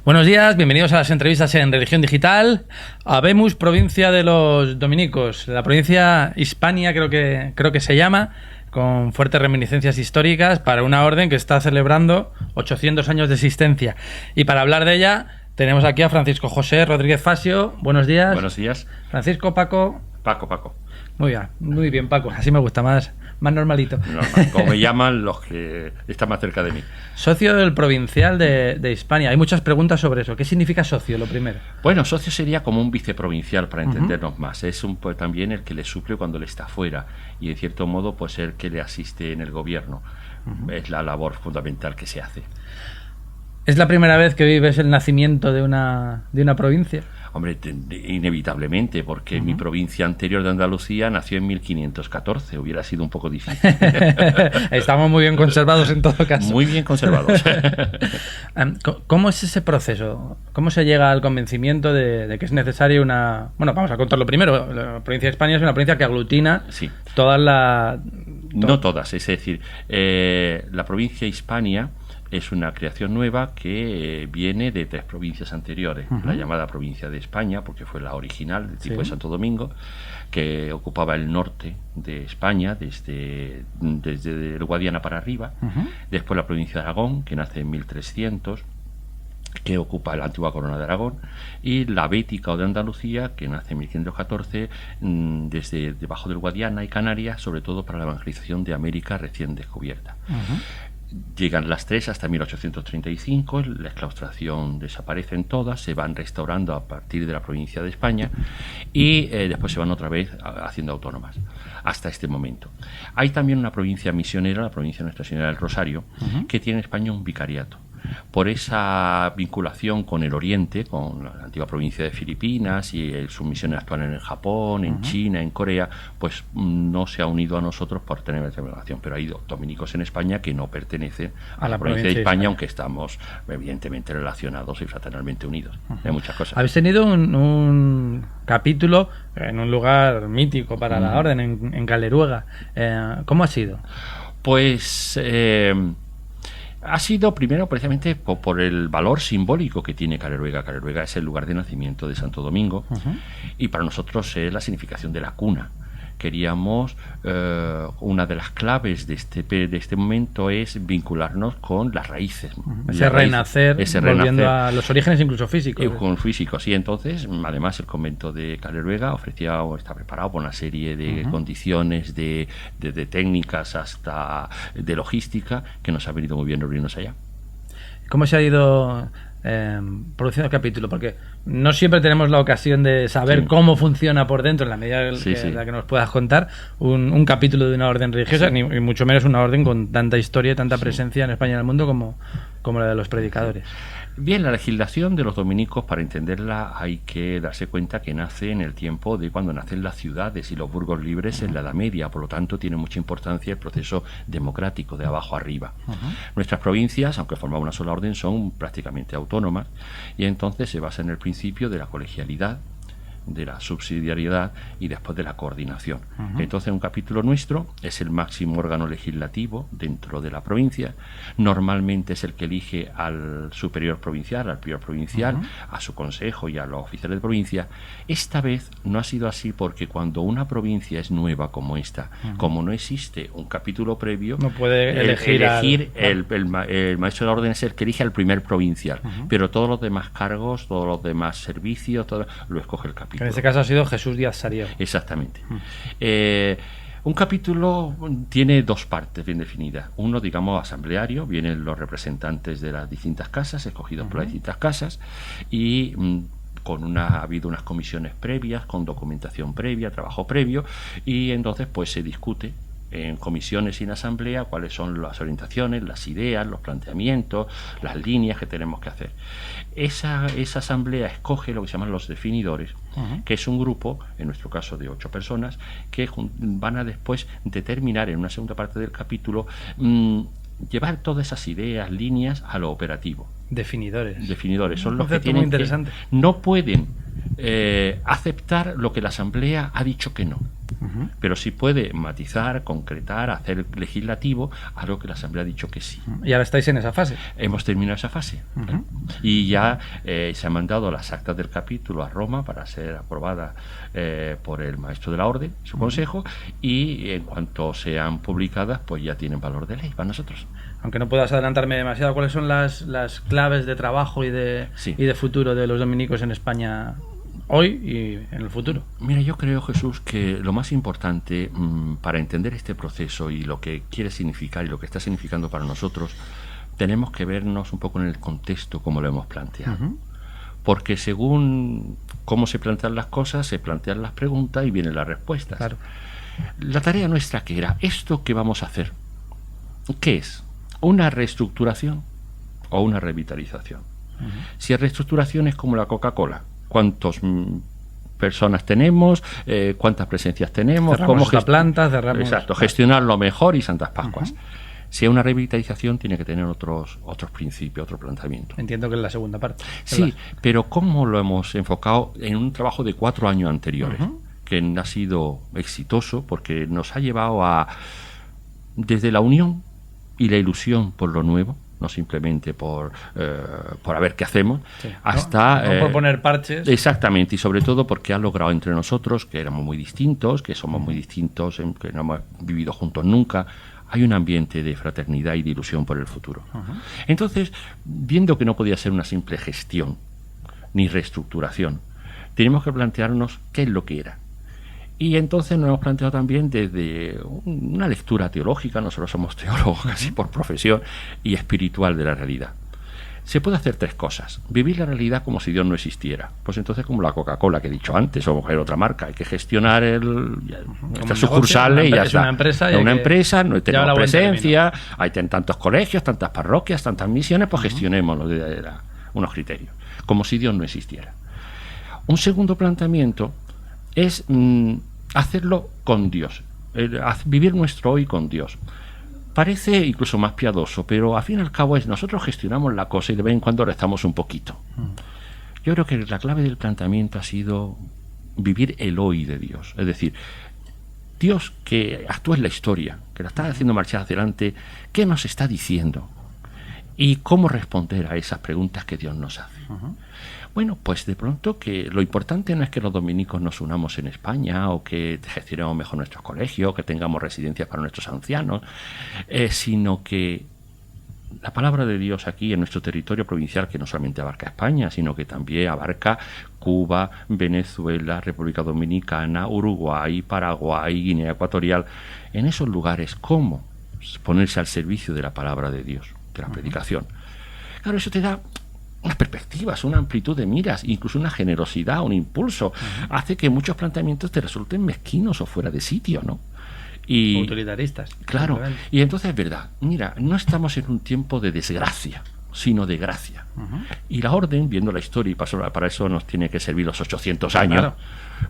Buenos días, bienvenidos a las entrevistas en Religión Digital. Habemos provincia de los dominicos, la provincia Hispania creo que se llama, con fuertes reminiscencias históricas para una orden que está celebrando 800 años de existencia. Y para hablar de ella tenemos aquí a Francisco José Rodríguez Fasio. Buenos días. Buenos días. Francisco, Paco. Paco. Muy bien, Paco. Así me gusta, más normalito. Normal, como me llaman los que están más cerca de mí. Socio del provincial de Hispania. Hay muchas preguntas sobre eso. ¿Qué significa socio, lo primero? Bueno, socio sería como un viceprovincial, para entendernos más. Es también el que le suple cuando le está fuera y, en cierto modo, pues el que le asiste en el gobierno. Es la labor fundamental que se hace. ¿Es la primera vez que vives el nacimiento de una provincia? Hombre, inevitablemente, porque mi provincia anterior de Andalucía nació en 1514. Hubiera sido un poco difícil. Estamos muy bien conservados en todo caso. Muy bien conservados. ¿Cómo es ese proceso? ¿Cómo se llega al convencimiento de que es necesaria una... Bueno, vamos a contarlo primero. La provincia de Hispania es una provincia que aglutina todas las... No todas, es decir, la provincia Hispania es una creación nueva que viene de 3 provincias anteriores. La llamada provincia de España, porque fue la original, del tipo de Santo Domingo, que ocupaba el norte de España, desde el Guadiana para arriba. Después la provincia de Aragón, que nace en 1300, que ocupa la antigua corona de Aragón, y la Bética o de Andalucía, que nace en 1514, desde debajo del Guadiana y Canarias, sobre todo para la evangelización de América recién descubierta. Llegan las 3 hasta 1835, la exclaustración desaparecen todas, se van restaurando a partir de la provincia de España y después se van otra vez haciendo autónomas hasta este momento. Hay también una provincia misionera, la provincia de Nuestra Señora del Rosario, que tiene en España un vicariato. Por esa vinculación con el Oriente, con la antigua provincia de Filipinas y sus misiones actuales en Japón, en China, en Corea, pues no se ha unido a nosotros por tener esa relación. Pero hay dominicos en España que no pertenecen a la provincia de España, aunque estamos evidentemente relacionados y fraternalmente unidos. Hay muchas cosas. Habéis tenido un capítulo en un lugar mítico para la orden, en Caleruega. ¿Cómo ha sido? Pues... ha sido primero precisamente por el valor simbólico que tiene Caleruega. Caleruega es el lugar de nacimiento de Santo Domingo y para nosotros es la significación de la cuna. Queríamos, una de las claves de este momento es vincularnos con las raíces. Ese renacer, volviendo a los orígenes incluso físicos. Con físicos, y entonces, además, el convento de Caleruega está preparado por una serie de condiciones, de técnicas, hasta de logística, que nos ha venido muy bien reunirnos allá. ¿Cómo se ha ido produciendo el capítulo? Porque no siempre tenemos la ocasión de saber cómo funciona por dentro, en la medida en la que nos puedas contar un capítulo de una orden religiosa, ni mucho menos una orden con tanta historia y tanta presencia en España y en el mundo como la de los predicadores. Bien, la legislación de los dominicos, para entenderla, hay que darse cuenta que nace en el tiempo de cuando nacen las ciudades y los burgos libres en la Edad Media. Por lo tanto, tiene mucha importancia el proceso democrático de abajo arriba. Nuestras provincias, aunque forman una sola orden, son prácticamente autónomas y entonces se basa en el principio de la colegialidad, de la subsidiariedad y después de la coordinación. Entonces, un capítulo nuestro es el máximo órgano legislativo dentro de la provincia. Normalmente es el que elige al superior provincial, al prior provincial, a su consejo y a los oficiales de provincia. Esta vez no ha sido así, porque cuando una provincia es nueva como esta, como no existe un capítulo previo, no puede elegir el maestro de la orden es el que elige al primer provincial, pero todos los demás cargos, todos los demás servicios, todo lo escoge el capítulo. En este caso ha sido Jesús Díaz Sariego. Exactamente. Un capítulo tiene 2 partes bien definidas. Uno, digamos, asambleario, vienen los representantes de las distintas casas, escogidos por las distintas casas, y ha habido unas comisiones previas, con documentación previa, trabajo previo, y entonces pues se discute en comisiones y en asamblea cuáles son las orientaciones, las ideas, los planteamientos, las líneas que tenemos que hacer. Esa asamblea escoge lo que se llaman los definidores, que es un grupo, en nuestro caso de 8 personas, que van a después determinar en una segunda parte del capítulo, llevar todas esas ideas, líneas a lo operativo. Definidores son los que tienen no pueden aceptar lo que la asamblea ha dicho que no. pero sí puede matizar, concretar, hacer legislativo, algo que la Asamblea ha dicho que sí. Y ahora estáis en esa fase. Hemos terminado esa fase. Y ya se han mandado las actas del capítulo a Roma para ser aprobadas por el maestro de la orden, su consejo, y en cuanto sean publicadas, pues ya tienen valor de ley para nosotros. Aunque no puedas adelantarme demasiado, ¿cuáles son las claves de trabajo y de futuro de los dominicos en España hoy y en el futuro? Mira, yo creo, Jesús, que lo más importante para entender este proceso y lo que quiere significar y lo que está significando para nosotros, tenemos que vernos un poco en el contexto como lo hemos planteado. Porque según cómo se plantean las cosas, se plantean las preguntas y vienen las respuestas. Claro. La tarea nuestra, que era esto que vamos a hacer, ¿qué es? ¿Una reestructuración o una revitalización? Si la reestructuración es como la Coca-Cola, ¿cuántas personas tenemos? ¿Cuántas presencias tenemos? Cerramos la planta, cerramos... Exacto, gestionarlo mejor y Santas Pascuas. Si es una revitalización, tiene que tener otros principios, otro planteamiento. Entiendo que es la segunda parte. Sí, pero ¿cómo lo hemos enfocado en un trabajo de 4 años anteriores? Que ha sido exitoso porque nos ha llevado a, desde la unión y la ilusión por lo nuevo, no simplemente por a ver qué hacemos, hasta... No por poner parches. Exactamente, y sobre todo porque ha logrado entre nosotros, que éramos muy distintos, que somos muy distintos, que no hemos vivido juntos nunca, hay un ambiente de fraternidad y de ilusión por el futuro. Entonces, viendo que no podía ser una simple gestión, ni reestructuración, teníamos que plantearnos qué es lo que era. Y entonces nos hemos planteado también desde una lectura teológica, nosotros somos teólogos casi por profesión, y espiritual de la realidad. Se puede hacer 3 cosas. Vivir la realidad como si Dios no existiera. Pues entonces como la Coca-Cola que he dicho antes, o cualquier otra marca, hay que gestionar nuestras sucursales y ya está. Es una empresa, no tenemos presencia, hay tantos colegios, tantas parroquias, tantas misiones, pues gestionémoslo de unos criterios. Como si Dios no existiera. Un segundo planteamiento es hacerlo con Dios, vivir nuestro hoy con Dios. Parece incluso más piadoso, pero al fin y al cabo nosotros gestionamos la cosa y de vez en cuando rezamos un poquito. Yo creo que la clave del planteamiento ha sido vivir el hoy de Dios, es decir, Dios que actúa en la historia, que la está haciendo marchar hacia adelante, ¿qué nos está diciendo? Y cómo responder a esas preguntas que Dios nos hace. Bueno, pues de pronto que lo importante no es que los dominicos nos unamos en España o que gestionemos mejor nuestros colegios, que tengamos residencias para nuestros ancianos, sino que la palabra de Dios aquí en nuestro territorio provincial, que no solamente abarca España, sino que también abarca Cuba, Venezuela, República Dominicana, Uruguay, Paraguay, Guinea Ecuatorial, en esos lugares, ¿cómo ponerse al servicio de la palabra de Dios, de la predicación? Claro, eso te da unas perspectivas, una amplitud de miras, incluso una generosidad, un impulso, hace que muchos planteamientos te resulten mezquinos o fuera de sitio, ¿no? Y utilitaristas. Claro, y entonces es verdad, mira, no estamos en un tiempo de desgracia, sino de gracia. Y la orden, viendo la historia, y para eso nos tiene que servir los 800 años,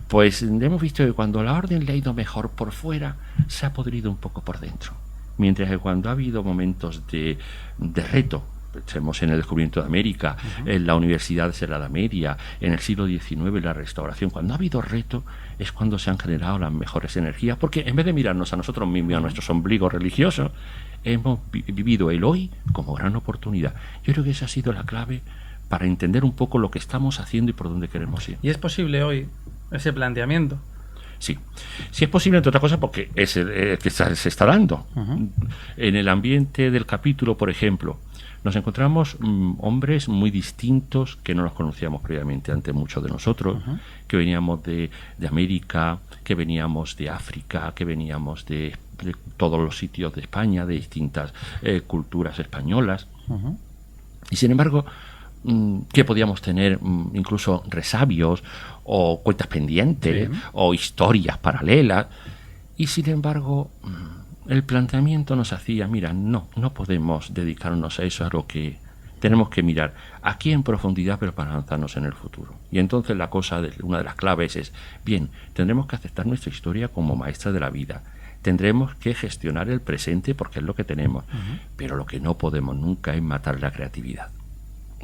pues hemos visto que cuando la orden le ha ido mejor por fuera, se ha podrido un poco por dentro. Mientras que cuando ha habido momentos de reto, pensemos en el descubrimiento de América, en la Universidad de la Edad Media, en el siglo XIX, la Restauración, cuando ha habido reto es cuando se han generado las mejores energías, porque en vez de mirarnos a nosotros mismos, a nuestros ombligos religiosos, hemos vivido el hoy como gran oportunidad. Yo creo que esa ha sido la clave para entender un poco lo que estamos haciendo y por dónde queremos ir. ¿Y es posible hoy ese planteamiento? Sí, sí es posible, entre otras cosas, porque es el que se está dando. En el ambiente del capítulo, por ejemplo, nos encontramos hombres muy distintos que no los conocíamos previamente ante muchos de nosotros, que veníamos de América, que veníamos de África, que veníamos de todos los sitios de España, de distintas culturas españolas. Y sin embargo, que podíamos tener incluso resabios o cuentas pendientes o historias paralelas, y sin embargo el planteamiento nos hacía, mira, no podemos dedicarnos a eso, a lo que tenemos que mirar aquí en profundidad, pero para lanzarnos en el futuro. Y entonces la cosa, una de las claves es, bien, tendremos que aceptar nuestra historia como maestra de la vida, tendremos que gestionar el presente porque es lo que tenemos, pero lo que no podemos nunca es matar la creatividad.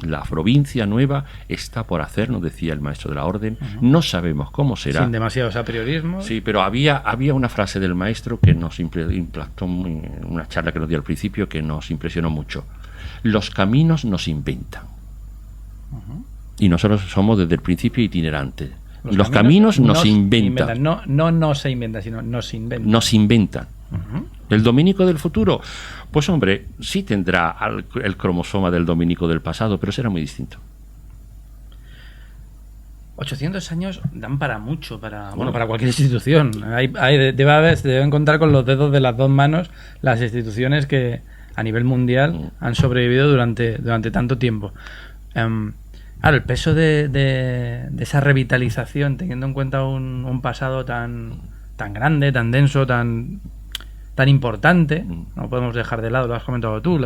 La provincia nueva está por hacer, nos decía el maestro de la orden. No sabemos cómo será. Sin demasiados apriorismos. Sí, pero había una frase del maestro que nos impactó, una charla que nos dio al principio, que nos impresionó mucho. Los caminos nos inventan. Y nosotros somos desde el principio itinerantes. Los caminos nos inventan. No se inventa, sino nos inventan. Nos inventan. El dominico del futuro, pues hombre, sí tendrá el cromosoma del dominico del pasado, pero será muy distinto. 800 años dan para mucho, para cualquier institución. Deben contar con los dedos de las dos manos las instituciones que a nivel mundial han sobrevivido durante tanto tiempo. Claro, el peso de esa revitalización, teniendo en cuenta un pasado tan grande, tan denso, tan importante, no podemos dejar de lado, lo has comentado tú,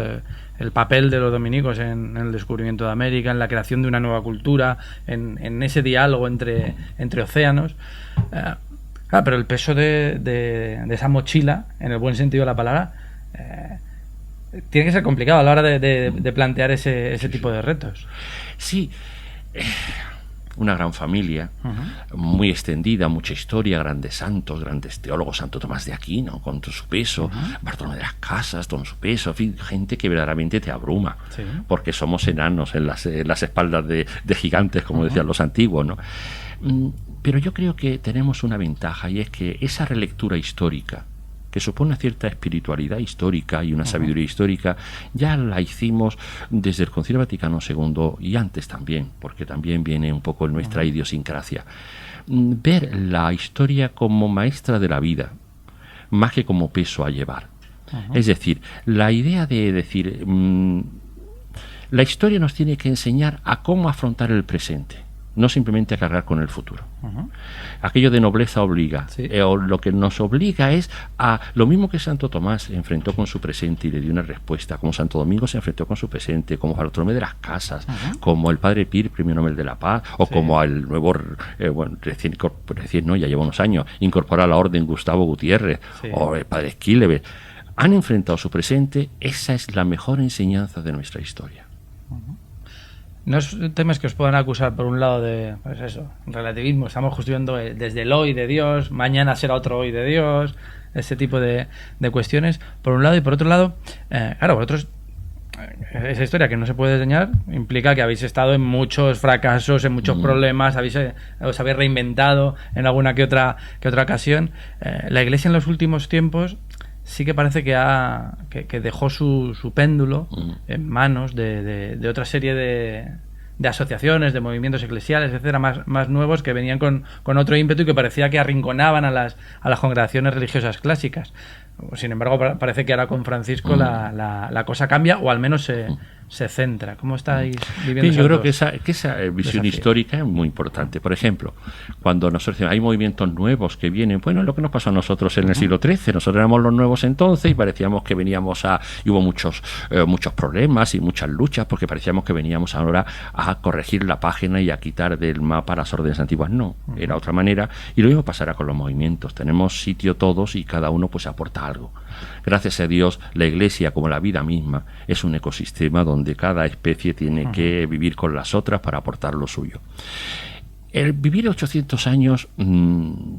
el papel de los dominicos en el descubrimiento de América, en la creación de una nueva cultura, en ese diálogo entre océanos. Pero el peso de esa mochila, en el buen sentido de la palabra, tiene que ser complicado a la hora de plantear ese tipo de retos. Sí, una gran familia, muy extendida, mucha historia, grandes santos, grandes teólogos, Santo Tomás de Aquino, con todo su peso, Bartolomé de las Casas, con su peso, en fin, gente que verdaderamente te abruma, porque somos enanos en las espaldas de gigantes, como decían los antiguos, ¿no? Pero yo creo que tenemos una ventaja, y es que esa relectura histórica, que supone una cierta espiritualidad histórica y una sabiduría histórica, ya la hicimos desde el Concilio Vaticano II y antes también, porque también viene un poco en nuestra idiosincrasia. Ver la historia como maestra de la vida, más que como peso a llevar. Es decir, la idea de decir, la historia nos tiene que enseñar a cómo afrontar el presente, no simplemente a cargar con el futuro. Aquello de nobleza obliga. O lo que nos obliga es a lo mismo que Santo Tomás se enfrentó con su presente y le dio una respuesta, como Santo Domingo se enfrentó con su presente, como Bartolomé de las Casas, como el Padre Pío, Premio Nobel de la Paz, o como el nuevo, recién no, ya lleva unos años, incorpora a la orden Gustavo Gutiérrez, o el Padre Esquílebe. Han enfrentado su presente. Esa es la mejor enseñanza de nuestra historia. No temes que os puedan acusar por un lado de, pues eso, relativismo, estamos construyendo desde el hoy de Dios, mañana será otro hoy de Dios, ese tipo de cuestiones, por un lado, y por otro lado, claro, vosotros, esa historia que no se puede enseñar implica que habéis estado en muchos fracasos, en muchos problemas, os habéis reinventado en alguna que otra ocasión. La Iglesia en los últimos tiempos sí que parece que dejó su péndulo en manos de otra serie de asociaciones, de movimientos eclesiales, etcétera, más nuevos, que venían con otro ímpetu y que parecía que arrinconaban a las congregaciones religiosas clásicas. Sin embargo, parece que ahora con Francisco la cosa cambia, o al menos se centra. ¿Cómo estáis viviendo? Sí, yo creo que esa visión histórica es muy importante. Por ejemplo, cuando nosotros hay movimientos nuevos que vienen, bueno, lo que nos pasó a nosotros en el siglo XIII, nosotros éramos los nuevos entonces y parecíamos que veníamos y hubo muchos problemas y muchas luchas, porque parecíamos que veníamos ahora a corregir la página y a quitar del mapa las órdenes antiguas. No, era otra manera, y lo mismo pasará con los movimientos. Tenemos sitio todos y cada uno pues aporta algo. Gracias a Dios, la Iglesia, como la vida misma, es un ecosistema donde cada especie tiene que vivir con las otras para aportar lo suyo. El vivir 800 años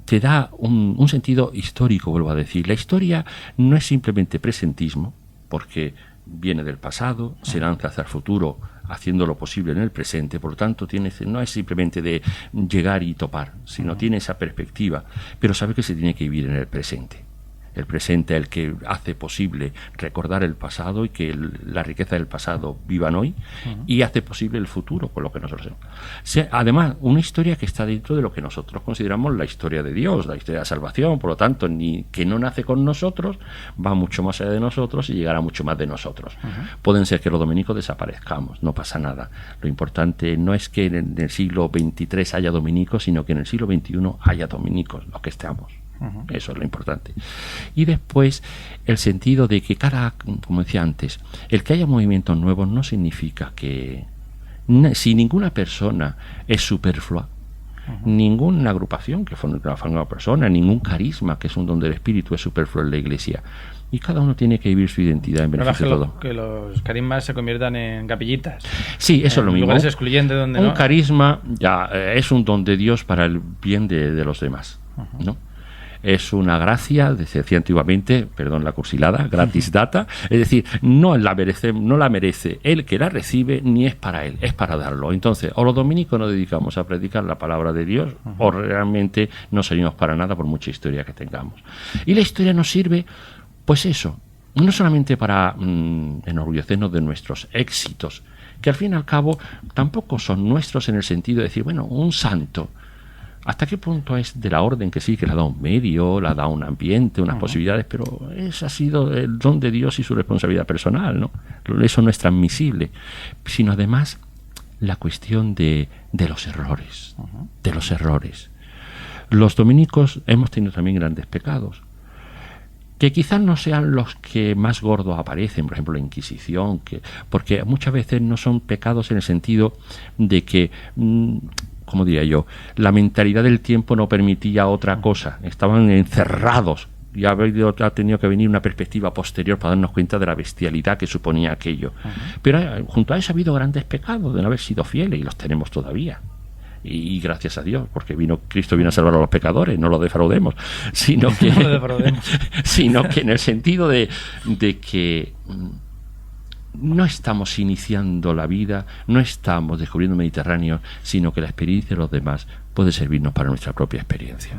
te da un sentido histórico, vuelvo a decir. La historia no es simplemente presentismo, porque viene del pasado, se lanza hacia el futuro, haciendo lo posible en el presente. Por lo tanto, no es simplemente de llegar y topar, sino tiene esa perspectiva, pero sabe que se tiene que vivir en el presente. El presente es el que hace posible recordar el pasado y que la riqueza del pasado vivan hoy, y hace posible el futuro con lo que nosotros hacemos. Además, una historia que está dentro de lo que nosotros consideramos la historia de Dios, la historia de la salvación. Por lo tanto, que no nace con nosotros, va mucho más allá de nosotros y llegará mucho más de nosotros. Pueden ser que los dominicos desaparezcamos, no pasa nada. Lo importante no es que en el siglo XXIII haya dominicos, sino que en el siglo XXI haya dominicos, los que estamos. Eso es lo importante. Y después, el sentido de que como decía antes, el que haya movimientos nuevos no significa que si ninguna persona es superflua, ninguna agrupación que forme una persona, ningún carisma, que es un don del espíritu, es superfluo en la Iglesia. Y cada uno tiene que vivir su identidad en beneficio de todo. Que los carismas se conviertan en capillitas. Sí, eso es lo mismo. Lugares excluyentes donde un carisma ya es un don de Dios para el bien de los demás, ¿no? Es una gracia, decía antiguamente, perdón la cursilada, gratis data, es decir, no la merece el que la recibe, ni es para él, es para darlo. Entonces, o los dominicos nos dedicamos a predicar la palabra de Dios, o realmente no servimos para nada por mucha historia que tengamos. Y la historia nos sirve, pues eso, no solamente para enorgullecernos de nuestros éxitos, que al fin y al cabo tampoco son nuestros en el sentido de decir, bueno, un santo, ¿hasta qué punto es de la orden que sí, que le ha dado un medio, le ha dado un ambiente, unas posibilidades, pero ese ha sido el don de Dios y su responsabilidad personal, ¿no? Eso no es transmisible, sino además la cuestión de los errores, de los errores. Los dominicos hemos tenido también grandes pecados, que quizás no sean los que más gordos aparecen, por ejemplo la Inquisición, porque muchas veces no son pecados en el sentido de que como diría yo, la mentalidad del tiempo no permitía otra cosa, estaban encerrados y ha tenido que venir una perspectiva posterior para darnos cuenta de la bestialidad que suponía aquello. Pero junto a eso ha habido grandes pecados de no haber sido fieles y los tenemos todavía. Y gracias a Dios, porque Cristo vino a salvar a los pecadores, no lo defraudemos, sino que, sino que en el sentido de que no estamos iniciando la vida, no estamos descubriendo el Mediterráneo, sino que la experiencia de los demás puede servirnos para nuestra propia experiencia.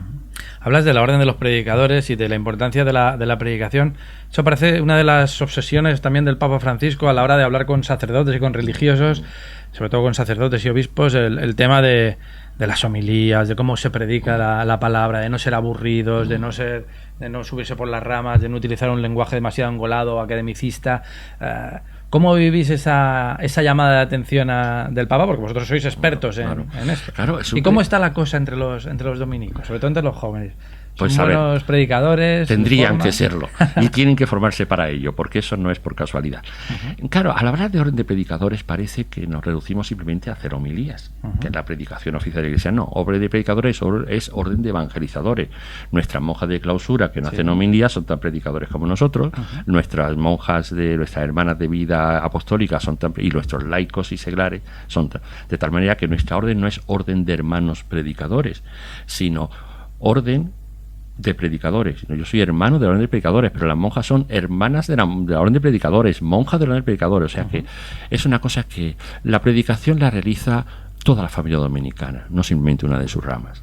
Hablas de la orden de los predicadores y de la importancia de la predicación. Eso parece una de las obsesiones también del Papa Francisco a la hora de hablar con sacerdotes y con religiosos, sobre todo con sacerdotes y obispos, el tema de las homilías, de cómo se predica la palabra, de no ser aburridos, de no subirse por las ramas, de no utilizar un lenguaje demasiado engolado o academicista. ¿Cómo vivís esa llamada de atención del Papa? Porque vosotros sois expertos en esto. Claro, ¿Y cómo está la cosa entre los dominicos, sobre todo entre los jóvenes? Pues ¿Son buenos predicadores? Tendrían que serlo y tienen que formarse para ello, porque eso no es por casualidad. Claro, al hablar de orden de predicadores parece que nos reducimos simplemente a hacer homilías, que es la predicación oficial de la Iglesia. No, orden de predicadores es orden de evangelizadores. Nuestras monjas de clausura que no hacen homilías son tan predicadores como nosotros, nuestras monjas, nuestras hermanas de vida apostólica y nuestros laicos y seglares son de tal manera que nuestra orden no es orden de hermanos predicadores, sino orden de predicadores. Yo soy hermano de la orden de predicadores, pero las monjas son hermanas de la orden de predicadores, monjas de la orden de predicadores. O sea que es una cosa que la predicación la realiza toda la familia dominicana, no simplemente una de sus ramas.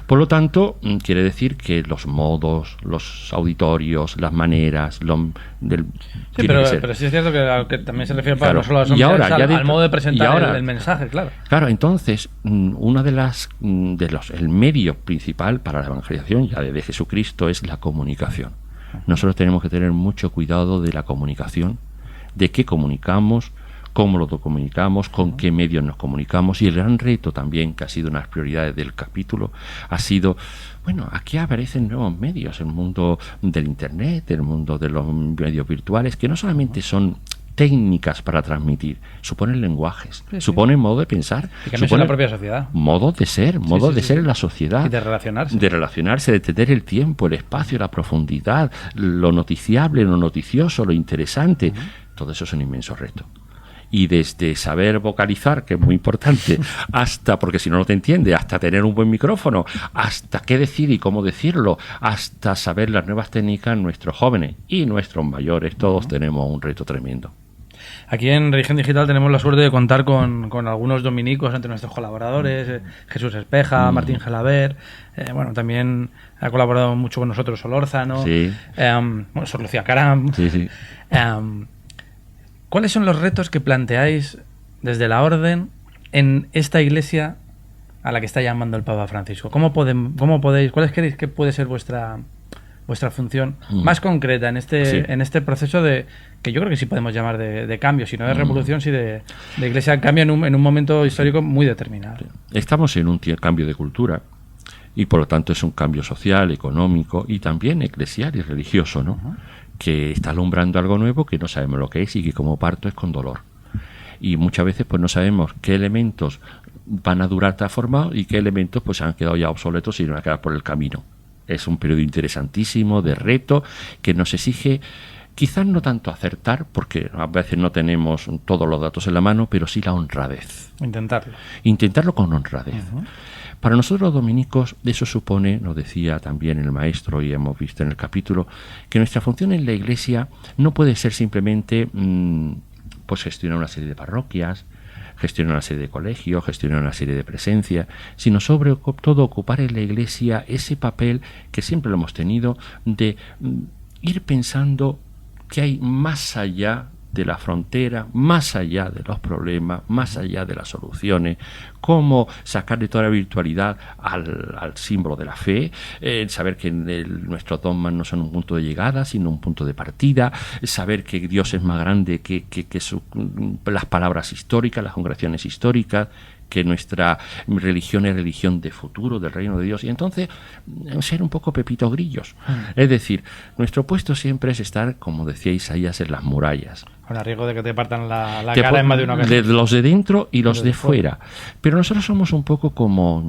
Por lo tanto, quiere decir que los modos, los auditorios, las maneras, sí, pero sí es cierto que también se refiere para no solo a las al modo de presentar el mensaje, claro. Claro, entonces, una el medio principal para la evangelización ya de Jesucristo es la comunicación. Nosotros tenemos que tener mucho cuidado de la comunicación, de qué comunicamos, cómo lo comunicamos, con qué medios nos comunicamos, y el gran reto también, que ha sido una de las prioridades del capítulo, ha sido, bueno, aquí aparecen nuevos medios, el mundo del Internet, el mundo de los medios virtuales, que no solamente son técnicas para transmitir, suponen lenguajes, suponen modo de pensar, suponen la propia sociedad, modo de ser, en la sociedad, y de relacionarse, de tener el tiempo, el espacio, la profundidad, lo noticiable, lo noticioso, lo interesante, todo eso es un inmenso reto. Y desde saber vocalizar, que es muy importante, hasta, porque si no te entiende, hasta tener un buen micrófono, hasta qué decir y cómo decirlo, hasta saber las nuevas técnicas, nuestros jóvenes y nuestros mayores, todos tenemos un reto tremendo. Aquí en Religión Digital tenemos la suerte de contar con algunos dominicos entre nuestros colaboradores, Jesús Espeja, Martín Gelaber, bueno, también ha colaborado mucho con nosotros Solórzano, Sor Lucía Caram. ¿Cuáles son los retos que planteáis desde la orden en esta iglesia a la que está llamando el Papa Francisco? ¿Cómo podéis, cuál creéis que puede ser vuestra función más concreta en este proceso que yo creo que sí podemos llamar de cambio, si no de revolución, sí de iglesia de cambio en un momento histórico muy determinado? Estamos en un cambio de cultura y por lo tanto es un cambio social, económico y también eclesial y religioso, ¿no? Que está alumbrando algo nuevo que no sabemos lo que es y que como parto es con dolor. Y muchas veces pues no sabemos qué elementos van a durar transformados y qué elementos pues han quedado ya obsoletos y van a quedar por el camino. Es un periodo interesantísimo, de reto, que nos exige quizás no tanto acertar, porque a veces no tenemos todos los datos en la mano, pero sí la honradez. Intentarlo con honradez. Para nosotros los dominicos eso supone, nos decía también el maestro y hemos visto en el capítulo, que nuestra función en la Iglesia no puede ser simplemente pues gestionar una serie de parroquias, gestionar una serie de colegios, gestionar una serie de presencias, sino sobre todo ocupar en la Iglesia ese papel que siempre lo hemos tenido de ir pensando que hay más allá de la frontera, más allá de los problemas, más allá de las soluciones, cómo sacar de toda la virtualidad al símbolo de la fe, saber que nuestros dogmas no son un punto de llegada, sino un punto de partida, saber que Dios es más grande que las palabras históricas, las congregaciones históricas, que nuestra religión es religión de futuro, del reino de Dios, y entonces ser un poco Pepito Grillos. Es decir, nuestro puesto siempre es estar, como decía Isaías, en las murallas. Con el riesgo de que te partan la cara en más de una ocasión. Los de dentro y los de fuera. Pero nosotros somos un poco como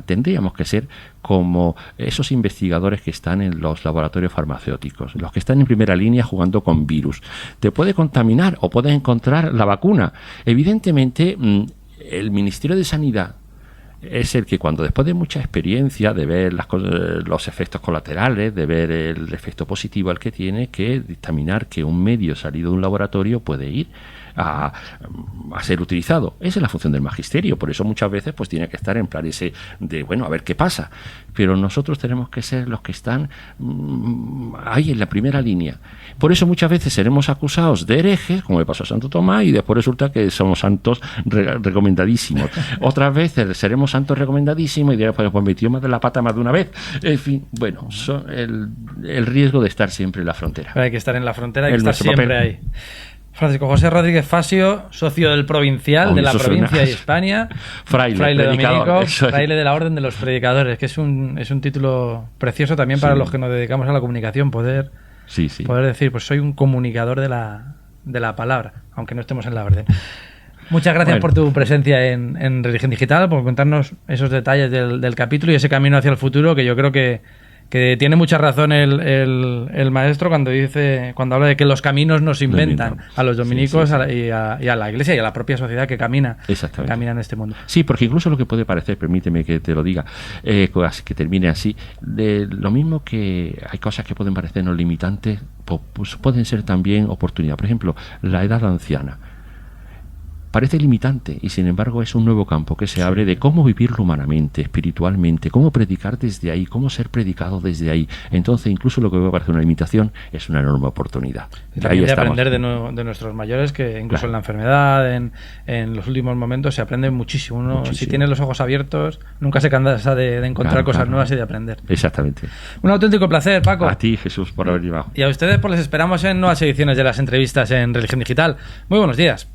tendríamos que ser como esos investigadores que están en los laboratorios farmacéuticos, los que están en primera línea jugando con virus. Te puede contaminar o puedes encontrar la vacuna. Evidentemente, el Ministerio de Sanidad es el que cuando después de mucha experiencia, de ver los efectos colaterales, de ver el efecto positivo al que tiene, que dictaminar que un medio salido de un laboratorio puede ir a ser utilizado. Esa es la función del magisterio, por eso muchas veces pues tiene que estar en plan ese de, bueno, a ver qué pasa. Pero nosotros tenemos que ser los que están ahí en la primera línea. Por eso muchas veces seremos acusados de herejes, como le pasó a Santo Tomás, y después resulta que somos santos recomendadísimos. Otras veces seremos santos recomendadísimos y después pues metió más de la pata más de una vez. En fin, bueno, el riesgo de estar siempre en la frontera. Pero hay que estar en la frontera, hay que estar siempre ahí. Francisco José Rodríguez Fasio, socio del Provincial de la provincia de Hispania, fraile dominico, fraile de la Orden de los Predicadores, que es un título precioso también para los que nos dedicamos a la comunicación, poder decir, pues soy un comunicador de la palabra, aunque no estemos en la orden. Muchas gracias por tu presencia en Religión Digital, por contarnos esos detalles del capítulo y ese camino hacia el futuro, que yo creo que tiene mucha razón el maestro cuando habla de que los caminos nos inventan a los dominicos y a la Iglesia y a la propia sociedad que camina en este mundo. Sí, porque incluso lo que puede parecer, permíteme que te lo diga, que termine así, de lo mismo que hay cosas que pueden parecernos limitantes, pues pueden ser también oportunidades. Por ejemplo, la edad anciana. Parece limitante y sin embargo es un nuevo campo que se abre de cómo vivirlo humanamente, espiritualmente, cómo predicar desde ahí, cómo ser predicado desde ahí. Entonces incluso lo que puede parecer una limitación es una enorme oportunidad. Y también de aprender de nuestros mayores, que incluso en la enfermedad, en los últimos momentos se aprende muchísimo. Si tiene los ojos abiertos, nunca se cansa de encontrar cosas nuevas y de aprender. Exactamente. Un auténtico placer, Paco. A ti, Jesús, por haber llevado. Y a ustedes pues les esperamos en nuevas ediciones de las entrevistas en Religión Digital. Muy buenos días.